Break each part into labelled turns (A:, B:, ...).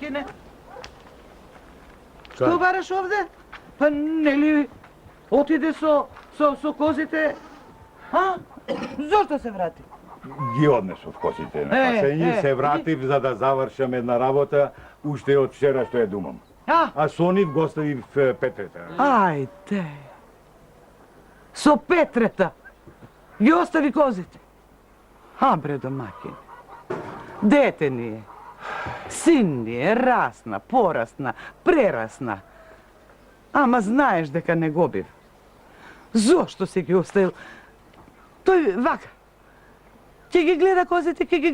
A: домакине. Што бараш овде? Па нели отиде со козите? А? Зошто се врати?
B: Ги однесов козите на пасење, се вратив за да завршам една работа, уште од вчера што ја думам. А со нив го оставив Петрета.
A: Ајде. Со Петрета ги остави козите. Бре, домакин. Дете ни е. Син ни е, расна, порасна, прерасна. Ама знаеш дека не го бив. Зошто си ги оставил? Тој вака. Ќе ги гледа козите, ќе ги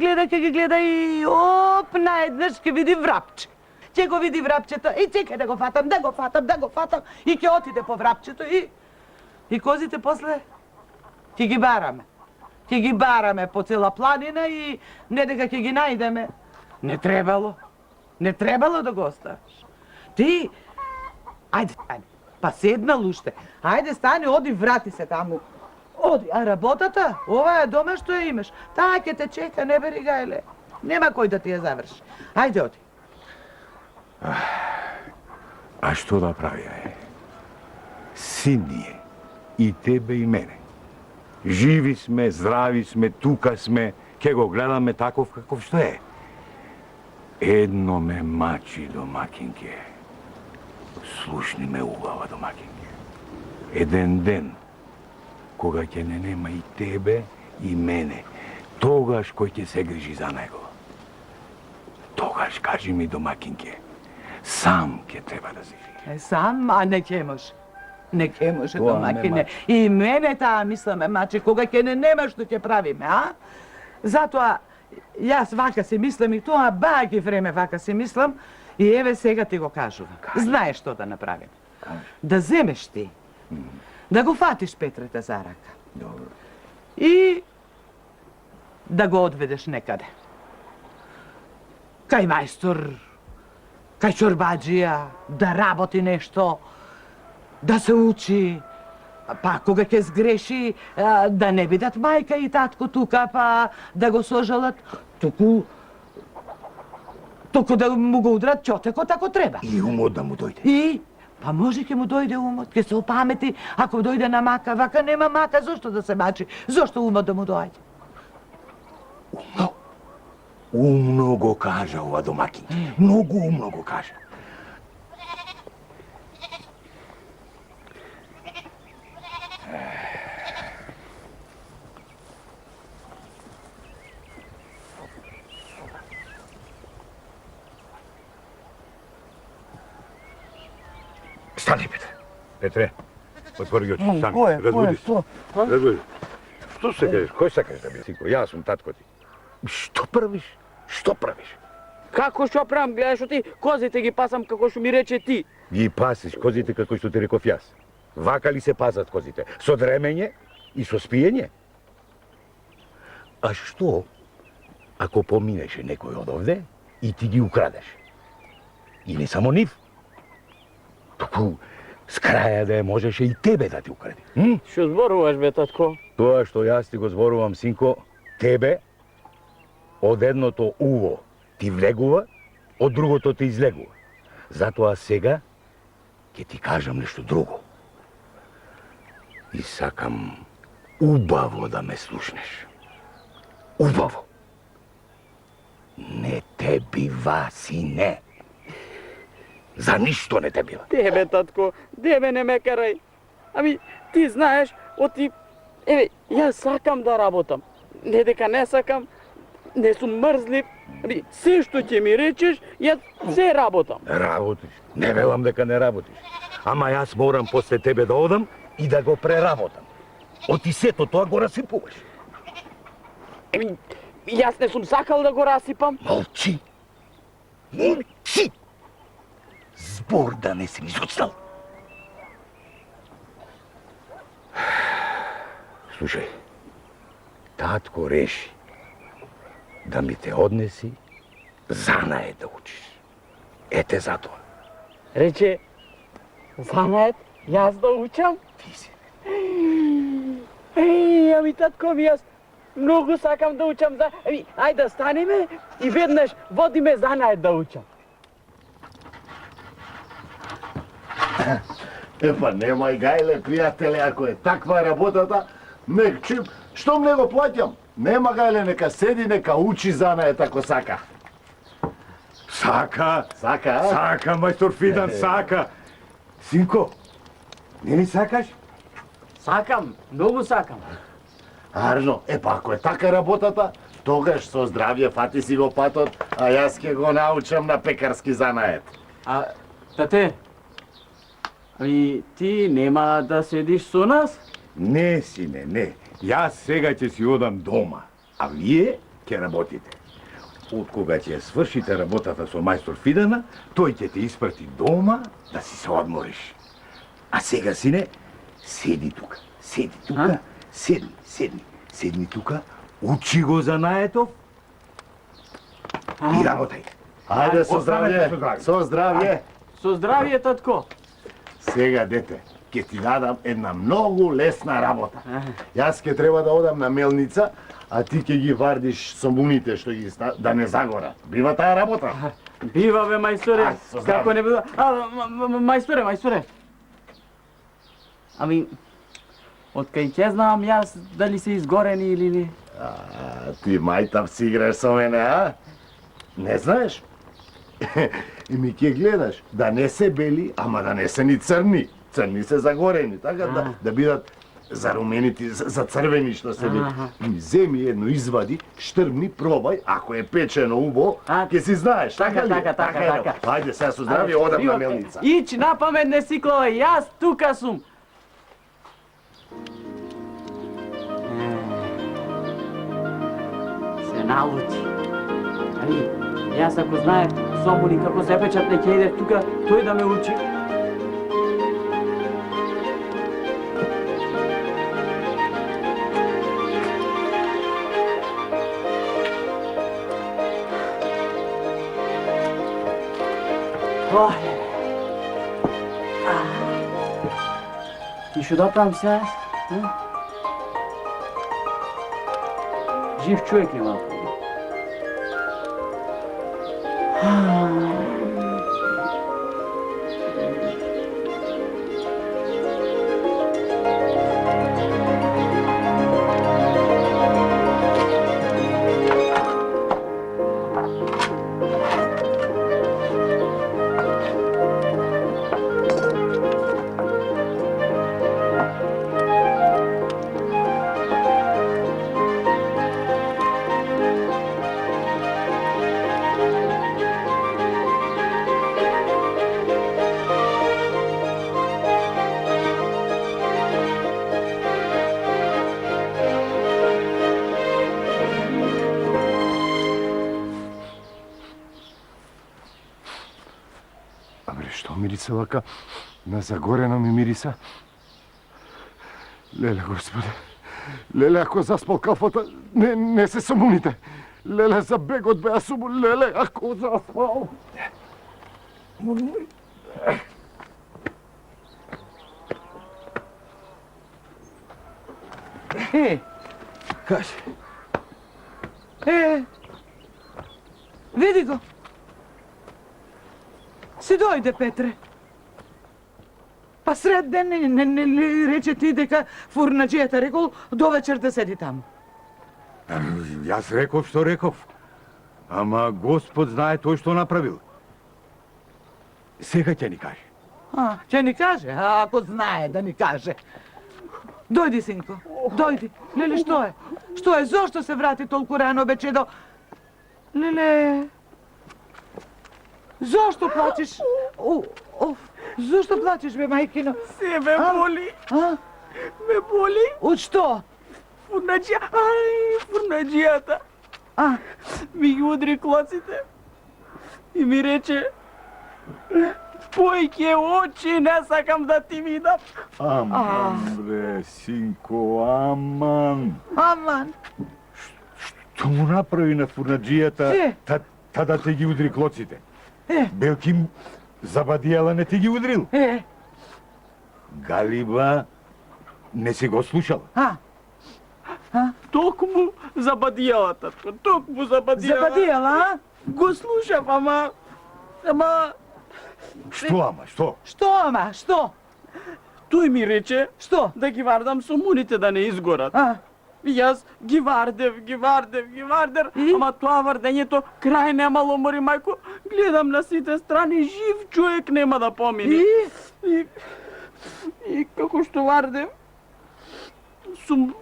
A: гледа и оп, наеднаш ќе види врапче. Ќе го види врапчето и чекај да го фатам и ќе отиде по врапчето и козите после ќе ги бараме. Ќе ги бараме по цела планина и не дека ќе ги најдеме. Не требало да го оставиш. Ти, ајде стани, па седнал уште. Ајде стани, оди, врати се таму. Оди, а работата, ова е дома што ја имаш. Таа ќе те чека, не бери гајле. Нема кој да ти ја заврши. Ајде, оди.
B: А што да правија е? Син ни е. И тебе и мене. Живи сме, здрави сме, тука сме, ке го гледаме таков каков што е. Едно ме мачи, домакинке. Слушни ме убава, домакинке. Еден ден, кога ќе не нема и тебе, и мене, тогаш кој ќе се грижи за него. Тогаш, кажи ми, домакинке, сам ќе треба да живи.
A: Сам, а не ќе може. Не ќе може, домакине. И мене таа мисла ме мачи, кога ќе не нема што ќе правиме, а? Затоа, јас вака си мислам и тоа баги време вака си мислам и еве сега ти го кажувам. Знаеш што да направим? Да земеш ти, да го фатиш Петрета за рака.
B: Добро.
A: И да го одведеш некаде. Кај мајстор, кај чорбаджија, да работи нешто, да се учи, па кога ќе сгреши, да не бидат мајка и татко тука, па да го сожалат, туку да му го удрат чотекот ако треба.
B: И умот да му дојде.
A: Па може ќе му дојде умот, ќе се опамети, ако дојде на мака, вака нема мака, зошто да се мачи, зошто умот да му дојде?
B: Умно го кажа ова домакин. Многу умно го кажа. Стани, Петре. Петре, отвори ги очи, стани. Разбуди се. Разбуди. Што се кажеш? Кој сакаш да биде? Синко, јас сум татко ти. Што правиш? Што правиш?
C: Како што правам? Гледај што ти козите ги пасам како што ми рече ти.
B: Ги пасиш козите како што ти реков јас. Вака ли се пазат козите? Со дремење и со спиење? А што ако поминеше некој од овде и ти ги украдеш? И не само нив, туку с краја да можеше и тебе да ти украде.
C: Што зборуваш, бе, татко?
B: Тоа што јас ти го зборувам, синко, тебе од едното уво ти влегува, од другото ти излегува. Затоа сега ќе ти кажам нешто друго. И сакам убаво да ме слушнеш. Убаво. Не те бива, сине. За ништо не те бива.
C: Тебе, татко, тебе не ме карај. Ами, ти знаеш, еве, јас сакам да работам. Не дека не сакам, не сум мрзлив. Ами, се што ќе ми речеш, јас се работам.
B: Работиш. Не велам дека не работиш. Ама јас морам после тебе да одам и да го преработам. Оти сето тоа го расипуваш.
C: Еми, јас не сум сакал да го расипам.
B: Молчи. Молчи. Збор да не си ми изоцнал. Слушај, татко реши да ми те однеси занае да учиш. Ете затоа.
C: Рече, занает, јас да учам?
B: Ти си.
C: Ами татко ми, јас многу сакам да учам. Ајде, станеме и веднаш водиме занает да учам.
D: Епа, немај гајле, пријателе, ако е таква работата, нек чим, што не го плаќам? Нема гајле, нека седи, нека учи занает ако сака.
B: Сака,
D: Сака, а?
B: сака, мајстор Фидан, сака. Синко, не ли сакаш?
C: Сакам, многу сакам.
D: Арно, епа, ако е така работата, тогаш со здравје фати си го патот, а јас ќе го научам на пекарски занает.
C: А, тате, ами ти нема да седиш со нас?
B: Не, сине, не. Јас сега ќе си одам дома, а вие ќе работите. Од кога ќе свршите работата со мајстор Фидана, тој ќе те испрати дома да си се одмориш. А сега, сине, седи тука,
C: А?
B: седни тука, учи го занаетов и работај.
D: Ајде со
B: Останете
D: здравје,
B: со
D: со здравје.
C: Со здравје, татко.
D: Сега, дете, ќе ти дадам една многу лесна работа. Јас ќе треба да одам на мелница, а ти ќе ги вардиш сомуните што ги да не загора. Бива таа работа?
C: Бива, бе, мајсторе.
D: Ај, со здравје.
C: Како не бива? Мајсторе. Ами, откај ќе знам јас дали се изгорени или не?
D: А, ти мајтав си играш со мене, а? Не знаеш? И ми ќе гледаш, да не се бели, ама да не се ни црни. Црни се загорени, така да бидат заруменити, зацрвени што се вели. И земи едно извади, штрбни, пробај, ако е печено убо, ќе си знаеш, така ли?
C: Така.
D: Ајде, сега со здравје, одам на мелница.
C: Ич на памет не си клова, јас тука сум. Се налути. Али, јас ако знае сомуни како се печат, не ќе иде тука, тој да ме учи. И што да правам сега? Жив човек е малко.
D: Што мириса вака? На загорено ми мириса. Леле, Господе. Леле, ако заспал кафата, не се сомуните. Леле, за бегот беа суму. Леле, ако заспал.
A: Кажи. Види го. Си дојде, Петре. Па сред ден не ли рече ти дека фурнаджијата рекол до вечер да седи таму?
B: Јас реков што реков. Ама Господ знае тој што направил. Сега ќе ни каже.
A: Ќе ни каже, а ако знае да ни каже. Дојди, синко, дојди. Леле, што е? Што е? Зошто се врати толку рано бечедо? Леле... Зошто плачеш? Зошто плачеш, бе, мајкино?
C: Се ме боли. Ме боли.
A: Од што?
C: Фурнаджијата. Ми ги удри клоците и ми рече: појќе очи, не сакам да ти видам.
B: Аман, бре, синко, аман.
A: Аман.
B: Што му направи на фурнаджијата, та да те ги удри клоците? Белки забадијала не ти ги удрил? Галиба не си го слушала?
C: Токму забадијала, татко, токму забадијала.
A: Забадијала,
C: Го слушав, ама...
B: Што, ама, што?
A: Што, ама, што?
C: Тој ми рече
A: Што?
C: да ги вардам сомуните да не изгорат.
A: А?
C: И јас ги вардев,
A: И?
C: ама тоа вардењето крај немало, мори мајко. Гледам на сите страни, жив човек нема да помине. И како што вардев, сум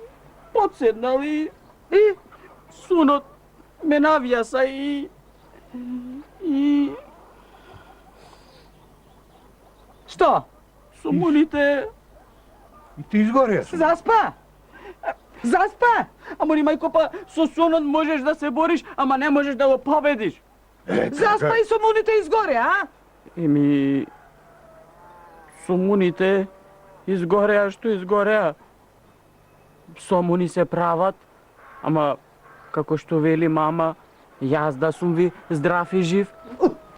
C: подседнал и сунот ме навјаса и
A: Што?
C: сомуните...
B: И ти изгоря сум.
A: Заспа? Заспа?
C: А мори мајко, па со сонот можеш да се бориш, ама не можеш да го победиш.
A: Заспа и сомуните изгоре, а?
C: Еми, сомуните изгореа што изгореа. Сомуни се прават, ама како што вели мама, јас да сум ви здрав и жив.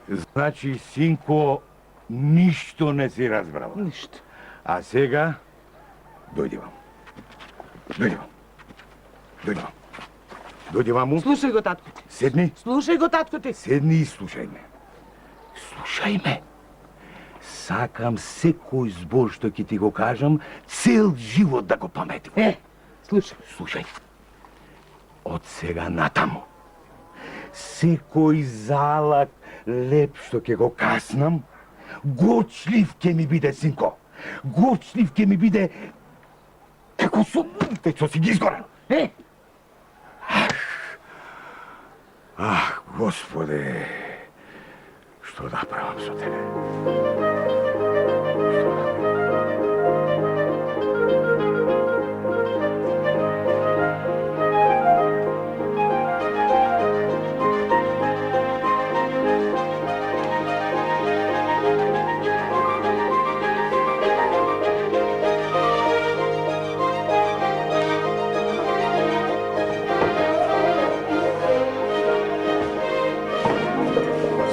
B: Значи, синко, ништо не си разбрал.
A: Ништо.
B: А сега, дојди вам. Дојди ваму,
A: Слушај го, татко ти.
B: седни,
A: Слушај го, татко ти.
B: седни и слушај ме. Слушај ме. Сакам секој збор што ќе ти го кажам, цел живот да го паметим.
A: Слушај.
B: Слушај, од сега натаму, секој залак леп што ќе го каснам, гочлив ќе ми биде, синко. Гочлив ќе ми биде како сомуните што си ги изгорел. Ах, Господе, што да правам со тебе? Што да правам?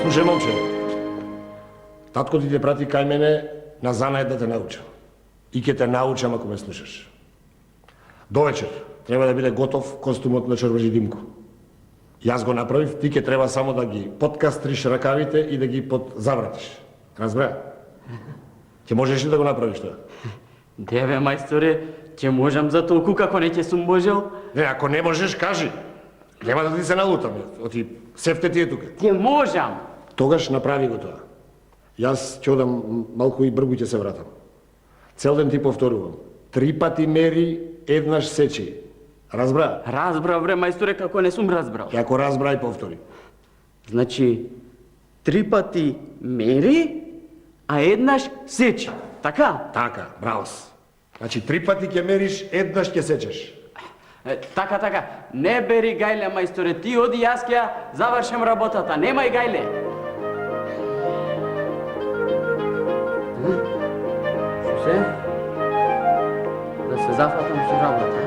E: Слушај, момче, татко ти те прати кај мене на занаед да те научам. И ќе те научам ако ме слушаш. Довечер треба да биде готов костумот на Чорбаџи Димко. Јас го направив, ти ќе треба само да ги подкастриш ракавите и да ги подзавратиш. Разбра? Ќе можеш ли да го направиш тоа?
C: Деве, мајсторе, ќе можам за толку како не ќе сум можел?
E: Не, ако не можеш, кажи. Нема да ти се налутам, оти севте ти е тука.
C: Ќе можам.
E: Тогаш направи го тоа. Јас ќе одам малку и бргу ќе се вратам. Цел ден ти повторувам. 3 пати мери, еднаш сечи. Разбра?
C: Разбрав, бре, мајсторе, како не сум разбрал.
E: И ако разбра и повтори.
C: Значи, 3 пати мери, а еднаш сечи. Така?
E: Така, браво си. Значи 3 пати ќе мериш, еднаш ќе сечеш.
C: Така. Не бери гајле, мајсторе, ти оди, јас ќе ја завршам работата. Немај гајле. Што се? Да се зафатам со работа.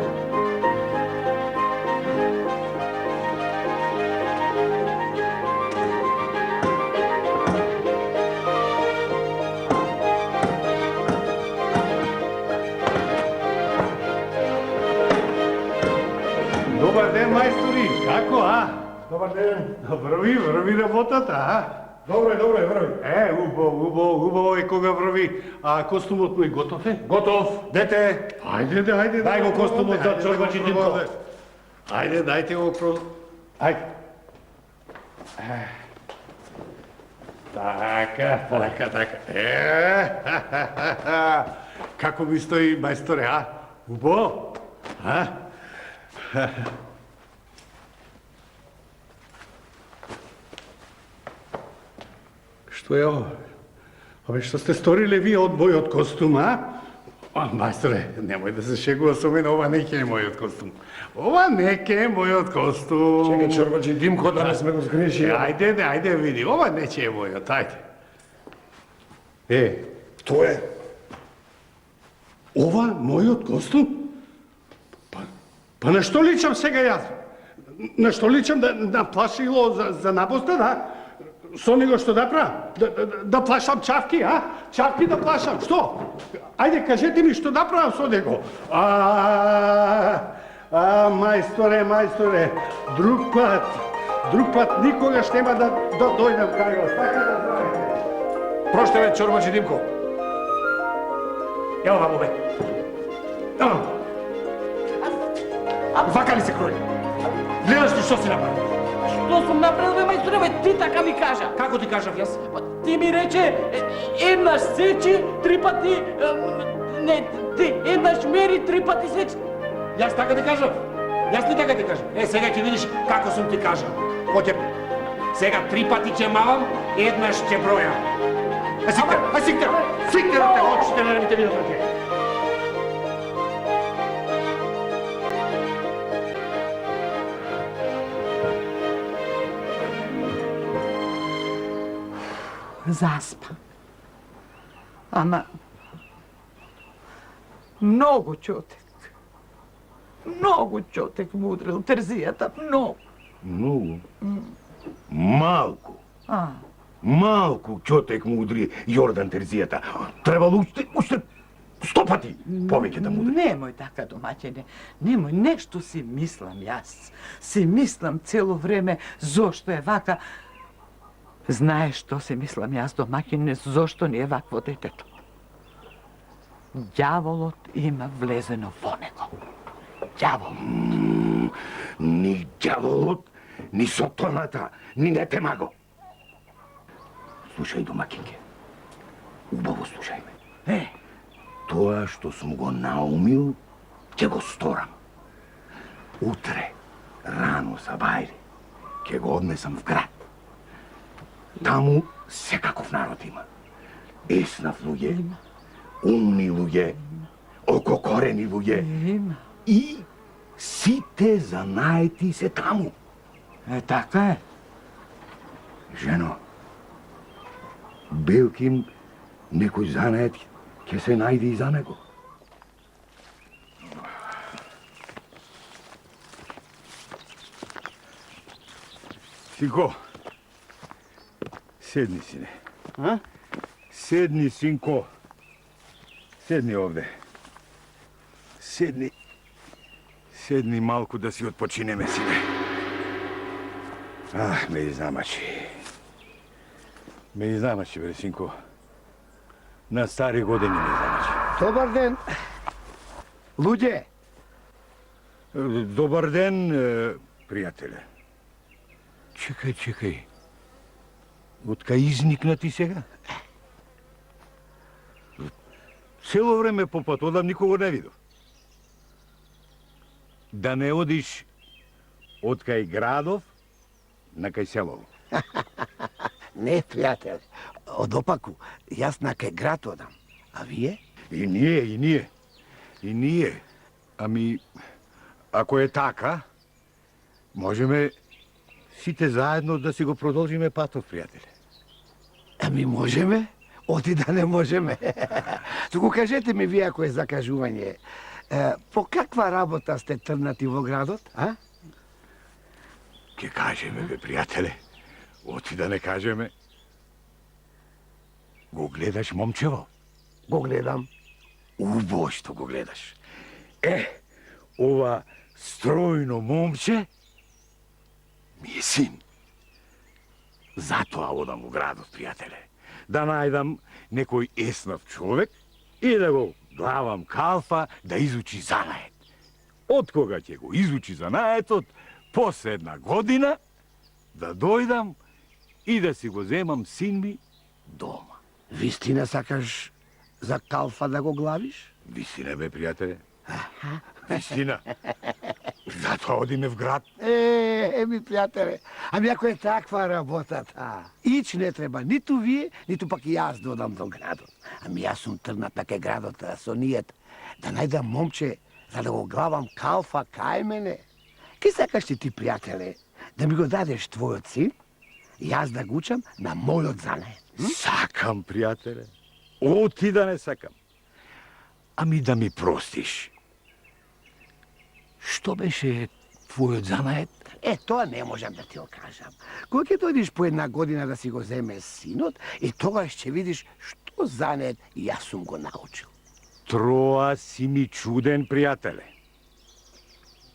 B: Добар ден, мајстори, како, а?
E: Добар ден.
B: Врви работата, а?
E: Добро е, врви.
B: Убаво е кога врви. А костумот му е готов е?
E: Готов. Дете,
B: Ајде.
E: Дај го костумот за Чорбаџи Димко.
B: Ајде, дајте го Ајде. Така. Како ми стои, мајсторе, а? Убаво? А? Што е ово? Абе, што сте сториле вие од мојот костум, а? Мајсторе, немој да се шегува со мене, ова не ќе е мојот костум.
E: Чекај Чорбаџи Димко да не сме го сгрешили.
B: Ајде, види, ова не ќе е мојот, ајде.
E: Тоа е.
B: Ова мојот костум? Па на што личам сега јас? На што личам да плашило за набоста, да? Со него што да правам? Да плашам чавки, а? Чавки да плашам, што? Ајде, кажете ми што да правам со него? Мајсторе, друг пат никогаш нема да дојдам кај вас, така да знаете.
E: Проштеве Чорбаџи Димко. Evo vamo, bе. Evo. Вака ли се крои? Гледаш ли што си направи?
C: Што сум направил, бе, мајсторе, бе, ти така ми кажа.
E: Како ти кажав јас?
C: Па, ти ми рече, еднаш сечи, 3 пати, не, ти еднаш мери, 3 пати сечи.
E: Јас така ти кажав. Јас ли така ти кажав? Сега ќе видиш како сум ти кажал. Ќе сега 3 пати ќе мавам, еднаш ќе бројам. Сикте на те очите, да не ми те видат раке.
A: Заспа. Ама многу чотек. Многу чотек му удрил терзијата, многу.
B: Многу. Малку.
A: А,
B: Малку чотек му удри Јордан терзијата. Требало уште 100 пати повеќе да му удри.
A: немој така, домаќине. Немој, нешто си мислам јас. Си мислам цело време зошто е вака. Знаеш што си мислам јас, домаќине, зошто не е вакво детето? Ѓаволот има влезено во него. Ѓавол.
B: Ни ѓаволот, ни сатаната, ни не те маго. Слушај, домакинке. Убаво слушај ме. Тоа што сум го наумил, ќе го сторам. Утре, рано за бајре, ќе го однесам в град. Таму секаков народ има. Еснав луѓе, умни луѓе, ококорени луѓе.
A: Има.
B: И сите занаети се таму.
A: Така е.
B: Жено, Белким некој занает ќе се најде и за него. Синко, седни, сине.
C: А?
B: Седни, синко. Седни овде. Седни. Седни малку да си отпочинеме, сине. Ме изамачи. Ме изамачи, бре, синко. На стари години ме изамачи.
F: Добар ден, луѓе.
B: Добар ден, пријателе. Чекај. Откај изникна ти сега? Цело време по пат одам, никого не видов. Да не одиш од кај градов на кај селово.
F: Не, пријател, од опаку, јас на кај град одам. А вие?
B: И ние. Ами, ако е така, можеме сите заедно да си го продолжиме патов, пријателе.
F: Ами можеме, оти да не можеме. Туку кажете ми вие ако е закажување, по каква работа сте трнати во градот, а?
B: Ке кажеме, бе, пријателе. Оти да не кажеме. Го гледаш момчево?
F: Го гледам.
B: Убаво што го гледаш. Ова стројно момче ми е син. Затоа одам во градот, пријателе. Да најдам некој еснав човек и да го главам калфа да изучи занает. Од кога ќе го изучи занаетот, после 1 година, да дојдам и да си го земам син ми дома.
F: Вистина сакаш за калфа да го главиш?
B: Вистина, бе, пријателе. Вистина. Затоа одиме в град.
F: Еми, пријателе, ами ако е таква работата, ич не треба ниту вие, ниту пак и јас да одам до градот. Ами јас сум трнат на кај градот со нијет да најдам момче за да го главам калфа кај мене. Ки сакаш ти, пријателе, да ми го дадеш твојот син, јас да го учам на мојот занает?
B: Сакам, пријателе. Оти да не сакам. Ами да ми простиш. Што беше твојот занает?
F: Тоа не можам да ти го кажам. Кога ќе дојдеш по 1 година да си го земеш синот, и тогаш ќе видиш што занет јас сум го научил.
B: Троа си ми чуден, пријателе.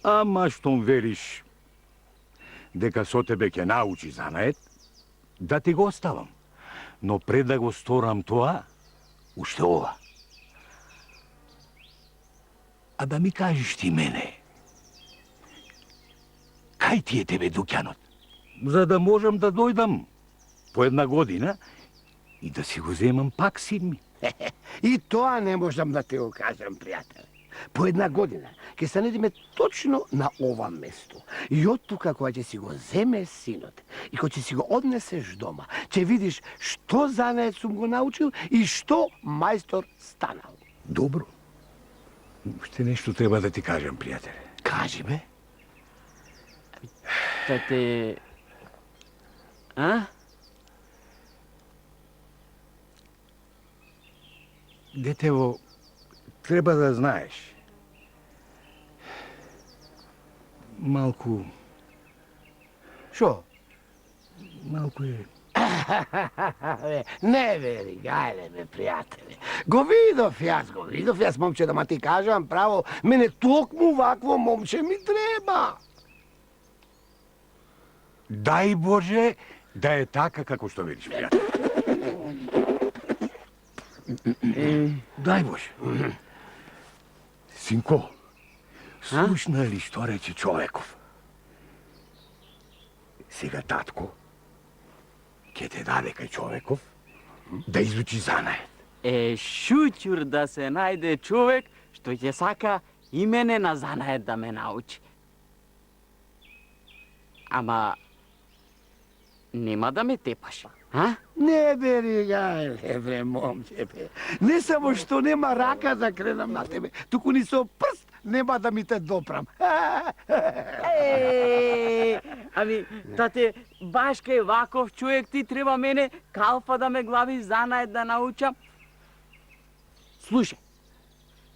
B: Ама штом вериш дека со тебе ќе научи занает, да ти го оставам. Но пред да го сторам тоа, уште ова. А да ми кажеш ти мене, кај ти е тебе дуќанот? За да можам да дојдам по една година и да си го земам пак син ми.
F: И тоа не можам да те го кажам, пријателе. По една година ќе се најдеме точно на ова место. И од тука кога ќе си го земе синот и кога ќе си го однесеш дома, ќе видиш што занает сум го научил и што мајстор станал.
B: Добро. Уште нешто треба да ти кажам, пријателе.
F: Кажи бе.
C: Тате... А?
B: Детево, треба да знаеш. Малку...
F: Шо?
B: Малку е...
F: Не вери, гајле бе, пријателе. Го видов јас, момче, да ма ти кажам право, мене токму вакво момче ми треба.
B: Дај Боже да е така како што велиш, пријател. Дај Боже. Синко, слушна ли што рече човеков? Сега татко ќе те даде кај човеков да изучи занает.
C: Шуќур да се најде човек што ќе сака и мене на занает да ме научи. Ама нема да ме тепаш, а?
F: Не бери, гајле бре, момче бе. Не само што нема рака да кренам на тебе, туку ни со прст нема да ми те допрам.
C: Ами, тате, баш кај ваков човек ти треба мене калфа да ме глави занает да научам. Слушај,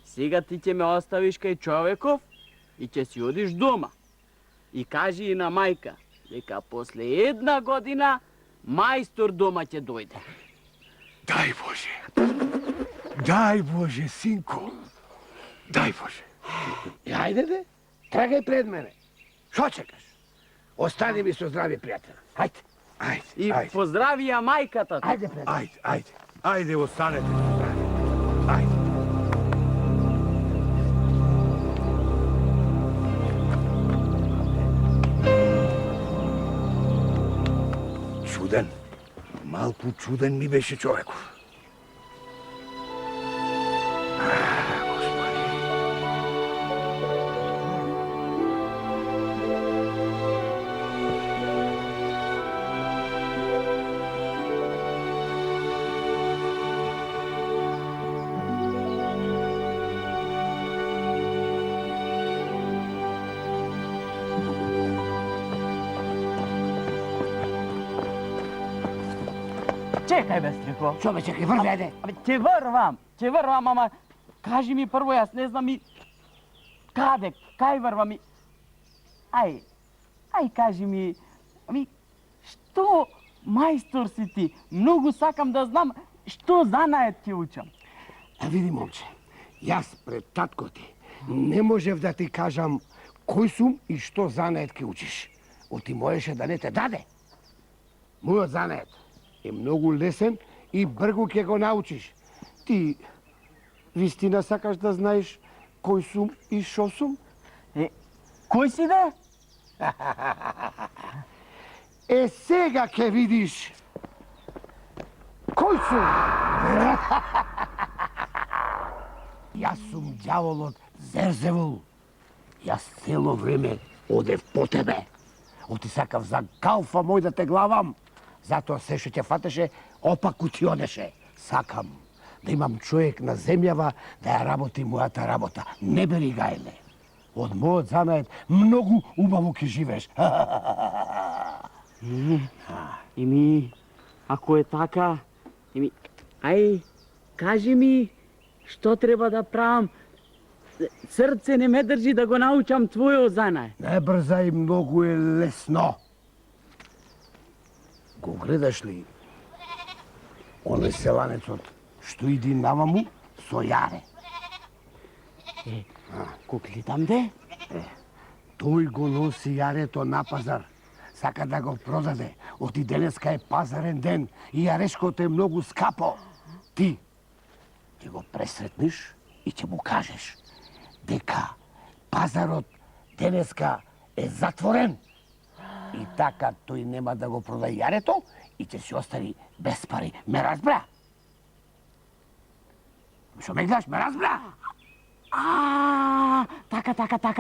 C: сега ти ќе ме оставиш кај човеков и ќе си одиш дома. И кажи и на мајка дека после една година мајстор дома ќе дојде.
B: Дај Боже. Дај Боже, синко. Дај Боже.
F: Ајде бе, тргај пред мене. Шо чекаш? Остани ми со здрави, пријател. Ајде.
B: Ајде,
C: И
B: ајде.
C: поздрави ја мајката.
F: Ајде пред.
B: Ајде. Ајде, останете. Ајде. Чуден. Малку чуден ми беше човеков. Господи.
C: Чекај бе, Стрико.
F: Шо бе, чекај, врви, ајде.
C: Абе, ќе врвам, ама кажи ми прво, јас не знам и каде, кај врвам и... Ај, кажи ми, ами, што мајстор си ти? Многу сакам да знам што занает ќе учам.
F: А види, момче, јас пред татко ти не можев да ти кажам кој сум и што занает ќе учиш. Оти можеше да не те даде. Мојот занает е многу лесен и бргу ќе го научиш. Ти вистина сакаш да знаеш кој сум и шо сум?
C: Кој си да?
F: Сега ќе видиш кој сум. Јас сум ѓаволот Зерзевул. Јас цело време одев по тебе. Оти сакав за калфа мој да те главам. Затоа се што ќе фатеше, опаку ти одеше. Сакам да имам човек на земјава да ја работи мојата работа. Не бери, гајле. Од мојот занает многу убаво ќе живееш.
C: Еми, ако е така, ај, кажи ми, што треба да правам? Срце не ме држи да го научам твојот занае.
F: Не брзај, многу е лесно. Го гледаш ли оној селанецот што иди наваму со јаре?
C: Го гледам де?
F: Тој го носи јарето на пазар. Сака да го продаде. Оти денеска е пазарен ден и јарешкото е многу скапо. Ти ќе го пресретнеш и ќе му кажеш: дека пазарот денеска е затворен и така тој нема да го продаде јарето и ќе се остани без пари. Ме разбра? Шо ме гледаш, ме разбра?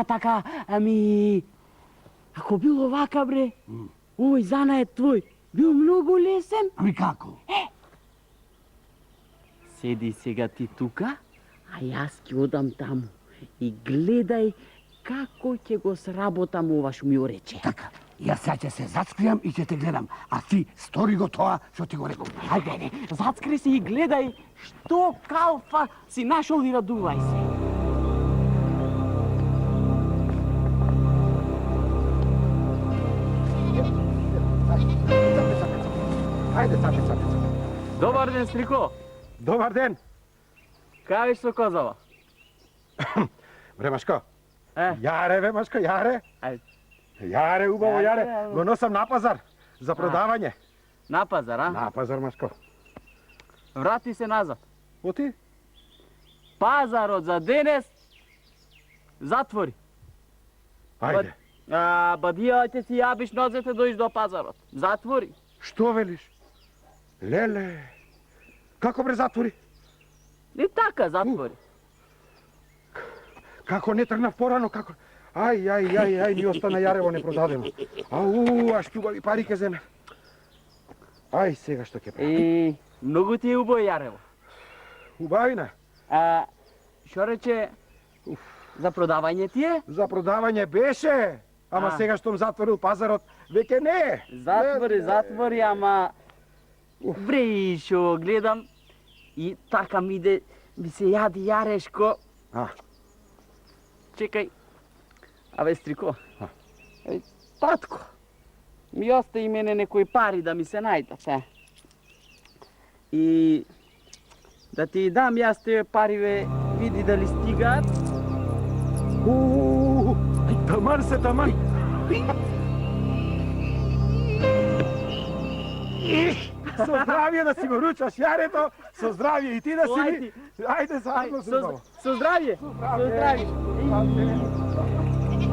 C: Така. Ами, ако било вака, бре, овој занаед твој бил многу лесен.
F: Ами како?
C: Седи сега ти тука, а јас ќе одам таму и гледај како ќе го сработам ова што ми орече.
F: Така, јас сега ќе се зацкријам и ќе те гледам, а ти стори го тоа што ти го реков.
C: Ајде, зацкри се и гледај што калфа си нашол и радувај се.
F: Ајде, сапе.
C: Добар ден, Стрико.
E: Добар ден!
C: Кај што козава?
E: Бре, Машко,
C: Е,
E: јаре, бе, Машко, јаре.
C: ај,
E: Јаре, убаво
C: Јаре,
E: јаре. Го носам на пазар за продавање.
C: на пазар, а?
E: На пазар, Машко.
C: Врати се назад.
E: Оти?
C: Пазарот за денес затвори.
E: Ајде.
C: Бадијајте си јабиш нозете дојш до пазарот. Затвори.
E: Што велиш? Леле. Како бре затвори?
C: И така затвори.
E: Како не тргнав порано, како... Ај, ми остана јарево непродадено. Ау, аш љубави пари ке земе. Ај, сега што ќе правам?
C: И многу ти е убаво јарево.
E: Убавина.
C: Шо рече, за продавање ти е?
E: За продавање беше, ама сега штом затворил пазарот, веќе не е.
C: Затвори, ама... Бре, и шо гледам и така ми се јади јарешко. Чекај. Абе, Стрико. Абе, татко. Ми остави мене некои пари да ми се најдат, е. И да ти дам јас тие пари, бе, види дали стигаат.
E: Таман се, таман. Со здравје да си го ручаш јарето, со здравје и ти да си ми... Ајде, заедно се убаво.
C: Со здравје. Со здравје.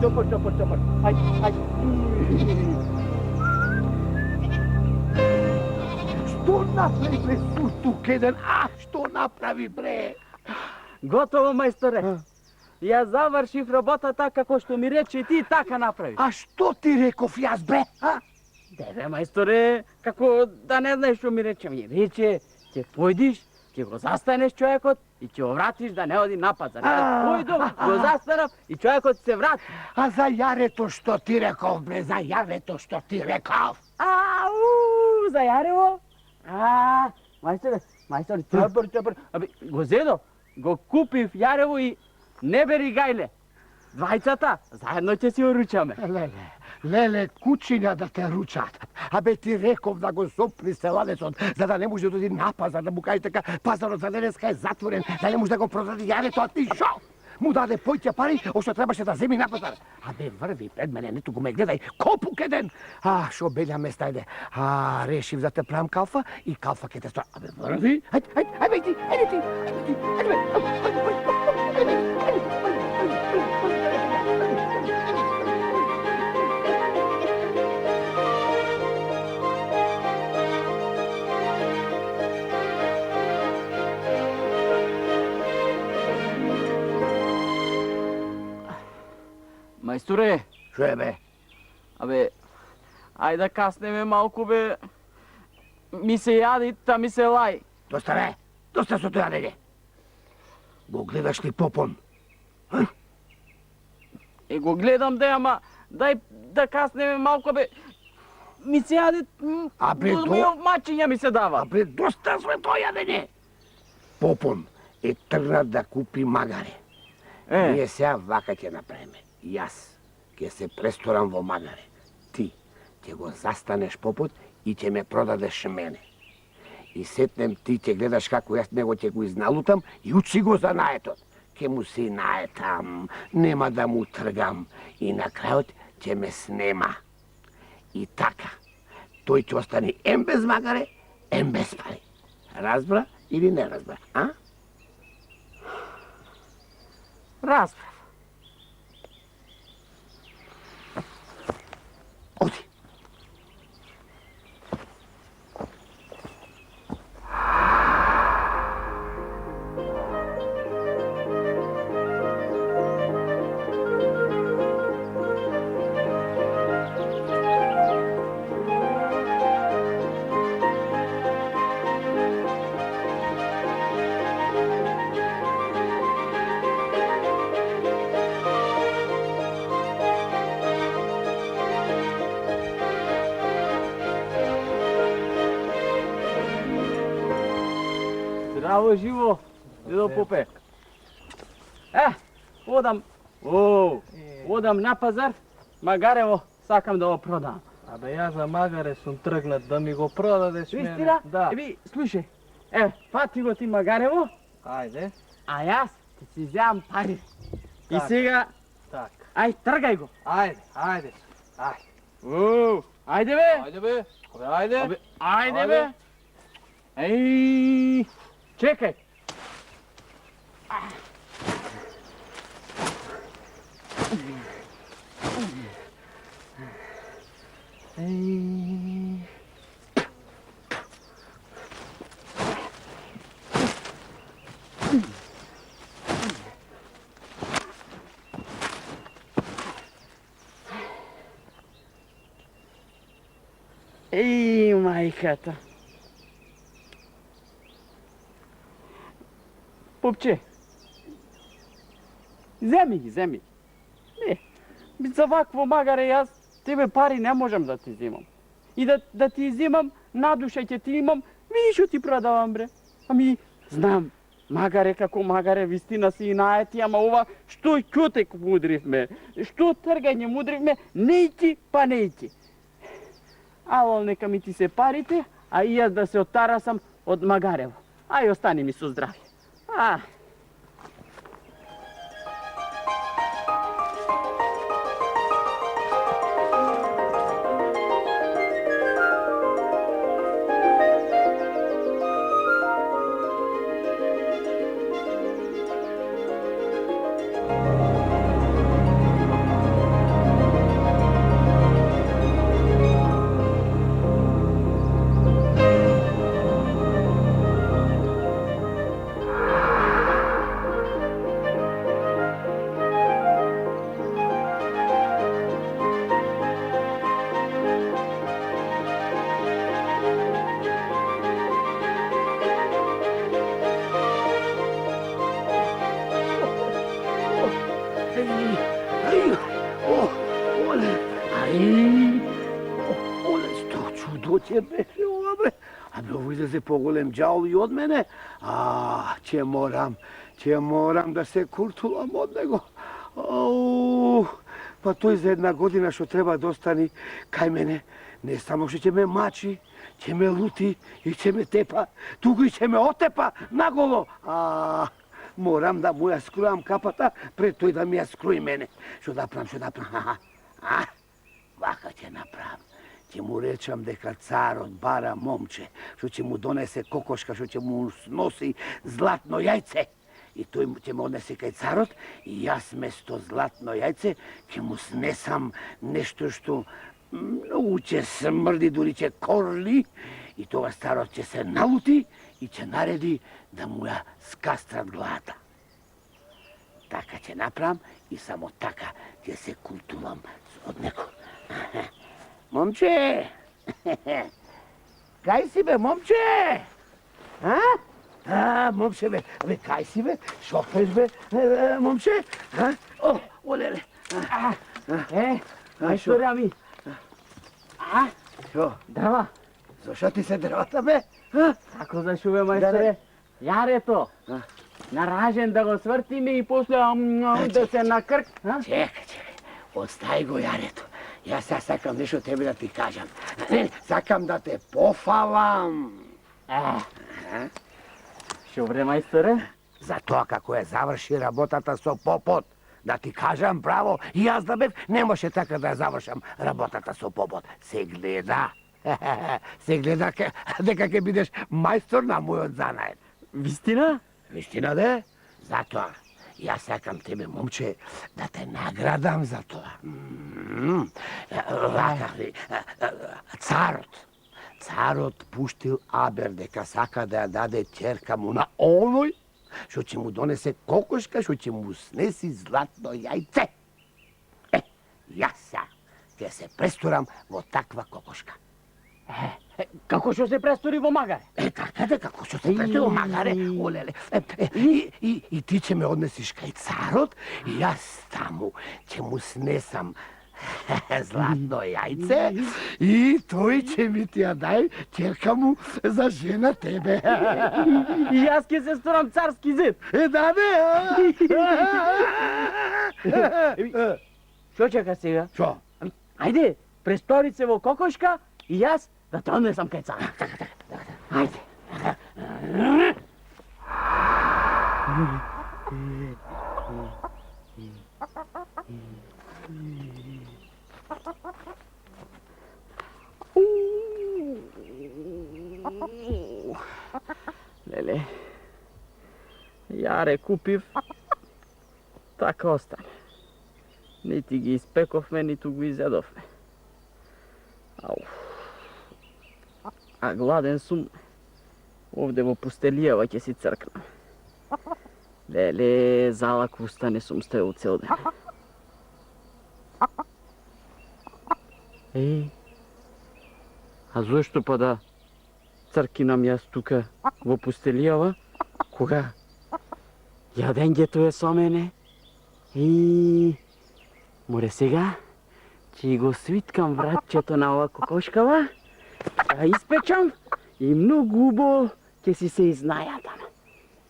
C: Чопор. Ајде.
F: Што направи бре суртук еден? Што направи бре?
C: Готово, мајсторе. Јас завршив работата како што ми рече и ти така направи.
F: А што ти реков јас бре?
C: Деве, мајсторе, како да не знаеш што ми рече. Ми рече, ќе појдиш, ќе го застанеш човекот и ќе го вратиш да не оди на пазар. Јас појдов, го застанав и човекот се врати.
F: А за јарето што ти реков бре, за јарето што ти реков?
C: За јарево? Мајсторе, чопор. Абе, го зедов, го купив јарево и не бери гајле. Двајцата, заедно ќе си оручаме.
F: Леле, кучиња да те ручат. Абе ти реков да го сопни селадецот, за да не може да оди на пазар, да му кажеш дека пазарот за денеска е затворен, да не може да го продаде јарето, а ти шо? Му даде појќе пари, ошто требаше да земи на пазар. Абе врви пред мене, ниту го ме гледај, копук еден. Шо белја ме стајде. Решив да те правам калфа и калфа ке те стоја. Абе врви, ајде ти.
C: Мајсторе,
F: Шо е бе?
C: абе, ајде да каснеме малку, бе. Ми се јади, та ми се лај.
F: Доста со тоа јадење. Го гледаш ли попон?
C: Го гледам да, ама дај да каснеме малку, бе. Ми се јади, мачиња ми се дава.
F: Абе, доста со тоа јадење. Попон е тргнат да купи магаре. Ние сега вака ќе направиме. Јас ќе се престорам во магаре. Ти ќе го застанеш попот и ќе ме продадеш мене. И сетнем ти ќе гледаш како јас него ќе го изналутам и учи го за наетот. Ке му се наетам, нема да му тргам и на крајот ќе ме снема. И така, тој ќе остане ем без магаре, ем без пари. Разбра или не разбра, а?
C: Разбрав. Zdravo živo, dedo Pope. Odam na pazar, Magarevo sakam da ovo prodam.
G: Абе, ја за магаре сум тргнат да ми го продадеш мене.
C: Вистина?
G: Да.
C: Еби, слушай, фати го ти Магарево,
G: Ајде.
C: а јас ќе си вземам пари. И
G: Така.
C: сега,
G: Так.
C: ај, тргај го.
G: Ајде, ајде.
C: Ајде бе,
G: Ајде бе. Абе, ајде.
C: ајде бе. Еј, чекај. Еј, мајката. Попче, земи ги, земи. Не, за вакво магаре јас тебе пари не можам да ти зимам. И да ти зимам, на душа ќе ти имам, видиш што ти продавам бре. Ами, знам, магаре како магаре, вистина си и наети, ама ова, што ќутек мудривме, што тргање мудривме, нејки па нејки. Ало, нека ми ти се парите, а и јас да се оттарасам од Магарево. Ај, остани ми со здравје.
F: Оле, што чудо ќе беше ова, бе? Абе, ово излезе поголем џаул и од мене. Ќе морам да се куртулам од него. Па тој за една година што треба да остани кај мене, не само што ќе ме мачи, ќе ме лути и ќе ме тепа, туку и ќе ме отепа наголо. Морам да му ја скрујам капата пред тој да ми ја скруи мене. Што да правам? Вака ќе направам. Ќе му речам дека царот бара момче, што ќе му донесе кокошка, што ќе му носи златно јајце. И тој ќе ме однесе кај царот и јас место златно јајце ќе му снесам нешто што многу ќе смрди, дури ќе корли. И тогаш царот ќе се налути и ќе нареди да му ја скастрат главата. Така ќе направам и само така ќе се култувам од него. Момче! Кај си бе, момче? Момче бе, кај си бе? Шо пеш бе, момче? Олеле.
C: Мајсторе, ами.
F: Шо?
C: Дрва.
F: Зошо ти се дрвата бе?
C: Како зашуве, мајсторе? Јарето. На ражен да го свртиме и после да се накрк.
F: Чекај. Остави го јарето. Јас сакам нешто тебе да ти кажам. Сакам да те пофалам.
C: Шо бре, мајсторе?
F: За тоа како ја заврши работата со попот. Да ти кажам право, и јас да бев, не може така да ја завршам работата со попот. Се гледа дека ќе бидеш мајстор на мојот занаед.
C: Вистина?
F: Вистина де? Затоа, јас сакам тебе, момче, да те наградам за тоа. Царот пуштил Абер дека сака да ја даде ќерка му на оној што ќе му донесе кокошка, што ќе му снеси златно јајце. Јас ќе се престурам во таква кокошка.
C: Како што се престори во Магаре?
F: Така дека, како што се престори во Магаре, олеле. И ти ќе ме однесиш кај царот, и јас таму ќе му снесам Златно яйце и той ќе ми ти ја дај ќерка му за жена тебе.
C: И јас ќе се сторам царски зид.
F: Да,
C: Што чека сега?
F: Шо?
C: Ајде, престори се во кокошка и јас да те однесам кај цар. Ајде. Леле, јаре купив, така остане. Нити ги испековме, ниту го изедовме. Ау. А гладен сум. Овде во пустелијава ќе си цркнам. Леле, залак устане сум стоел цел ден. А зошто па да цркинам јас тука во пустелијава, кога јадењето е со мене? Море сега, ќе го свиткам вратчето на ова кокошкава, ја испечам и многу убаво ќе си се изнајадам.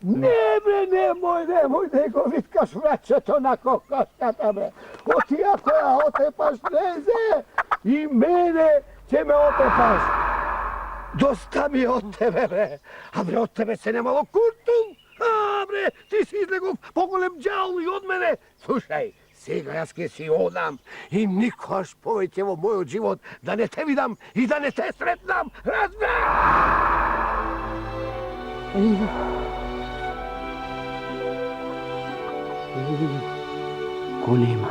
F: Не, немој да го виткаш врачето на кокошката, бе. Оти ако ја отепаш незе, и мене ќе ме отепаш. Доста ми од тебе, бе. А бре, од тебе се немало куртум. А, бре, ти си излегов поголем ѓавол и од мене. Слушај, сега јас ке си одам и никош повеќе во мојот живот да не те видам и да не те сретнам. Разбра!
C: Го нема.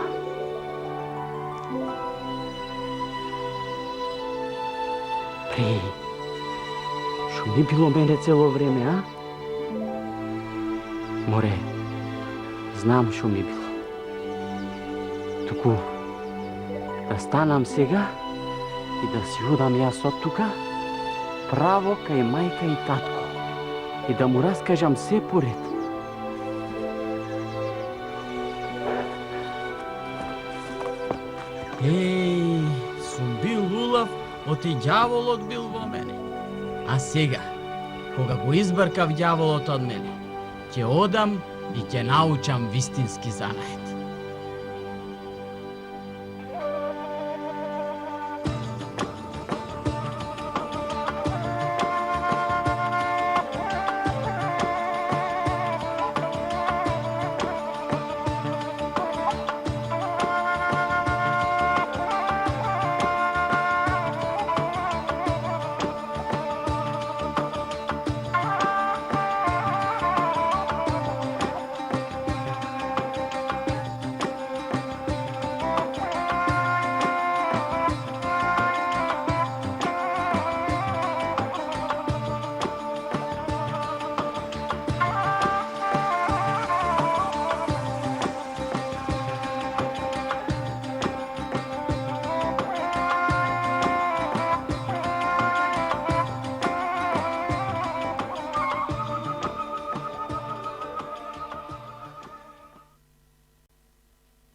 C: Шо ми било мене цело време, а? Море, знам шо ми било. Туку, да станам сега и да си одам јас од тука, право кај мајка и татко, и да му раскажам се поред.
H: Сум бил улав, оти ѓаволот бил во мене. А сега, кога го избркав ѓаволот од мене, ќе одам и ќе научам вистински занает.